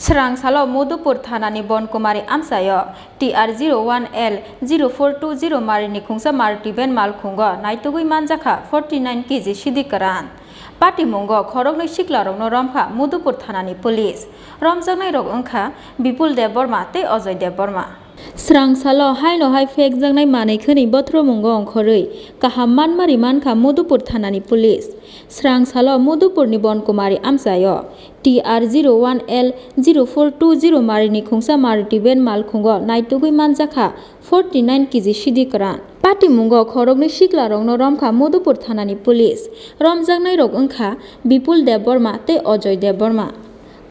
Serang Salo Madhupur Thanani Bon Kumari Amsayo TR01L 0420 Marini Khungsa Maruti Ben Malkhungo Naitugui Manjakha 49 kg Siddi Kwran Patimungo Khoroknwi Siklarokno Romkha Madhupur Thanani Police Romkha Romkha Bipul de Borma te Ojoi de Borma Serang Salo Haino Hai Fake Jangnai Manai Khani Bothro Mungo Ongkhorui Kaham Manmari Mankha Madhupur Thanani Police Serang Salo Madhupur ni Bon Kumari Amsayo TR01L 0420 Marini Khungsa Maruti Ben Malkhungo Naitugui Manjakha 49 kg Siddi Kwran Patimungo Khoroknwi Siklarokno Romkha Madhupur Thanani Police Romjangnai rok wngkha Bipul de Borma te Ojoi de Borma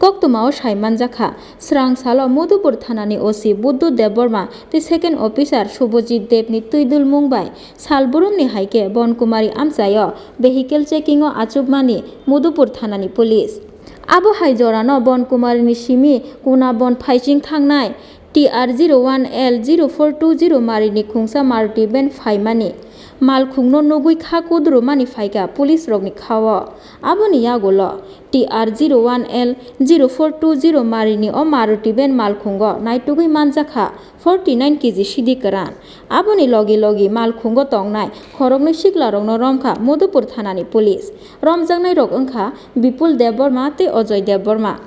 Koktumao Shai Manjakha Serang Salo Madhupur Thanani OC Buddu Deborma te second officer Subhajit Debni Tuidul Mungbai Salburumni haike Bon Kumari Amsayo vehicle checking o achukmani Madhupur Thanani Police Abo hai jorano Bon Kumari ni simi kuna bon phaising thangnai TR01L 0420 Marini Khungsa Maruti Ben phaimani Malkhungno nugui kha kudru mani phaika police rokni khawo aboni yagolo TR01L 0420 Marini o Maruti Ben Malkhungo naitugui Manjakha 49 kg Siddi Kwran aboni logi Malkhungo tongnai Khoroknwi Siklarokno Romkha Madhupur Thanani Police Romjangnai rok wngkha Bipul de Borma te Ojoi de Borma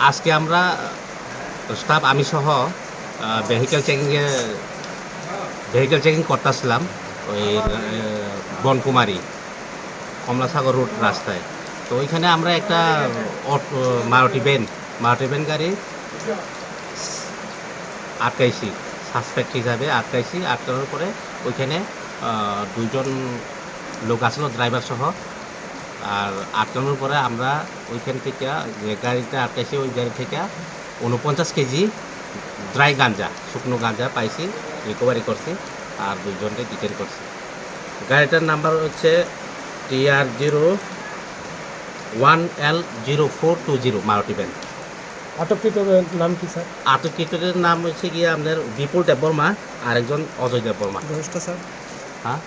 আজকে আমরা staff আমি সহ vehicle checking করতেছিলাম ওই Bonkumari Kamalasagar road রাস্তায় তো ওইখানে আমরা একটা মারুতি ভ্যান গাড়ি আটকাইছি সাসপেক্ট হিসাবে আটকানোর পরে ওইখানে দুইজন লোক আসলো ড্রাইভার সহ আর আটকানোর পরে আমরা ওইখান থেকে যে গাড়িটা আটকাইছি ওই গাড়ি থেকে 49 কেজি ড্রাই গাঞ্জা শুকনো গাঞ্জা পাইছি রিকভারি করছি আর দুইজনকে ডিটেন করছি গাড়িটার নাম্বার হচ্ছে TR01L 0420 মারুতি ভ্যান আটককৃতদের নাম কি স্যার? আটককৃতদের নাম হচ্ছে গিয়ে আপনার বিপুল দেববর্মা আর একজন অজয় দেববর্মা। বয়সটা স্যার? হ্যাঁ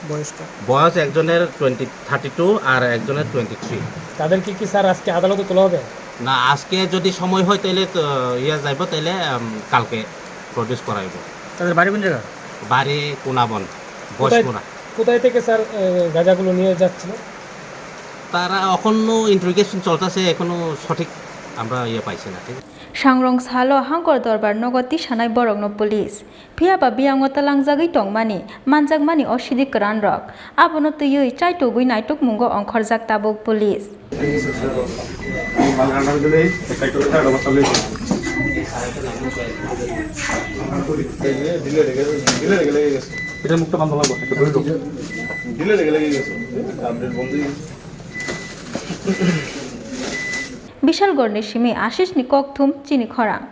বয়স একজনের 32 আর একজনের 23। তাদের কি স্যার আজকে আদালতে তোলা হবে? না, আজকে যদি সময় হয় তাহলে যাইব, তাহলে কালকে প্রডিউস করাইব। তাদের বাড়ি কোন জায়গা? বাড়ি কোনাবন বয়সমুরা। কোথায় থেকে স্যার গাঁজাগুলো নিয়ে যাচ্ছিল? তারা এখনো ইন্টারোগেশন চলতেছে, এখনো সঠিক আমরা পাইছি না। Sangrong Salo Hangkor Dorbar Nogoti Shanai Borokno Police Phiaba Biango Talangjagui Tongmani Manjakmani o Siddi Kwran rok abono tuyui chaitugui naituk mungo ongkhorjak tabuk police Bishal Gorni Shimi Ashish ni Kokthum Chini Khorang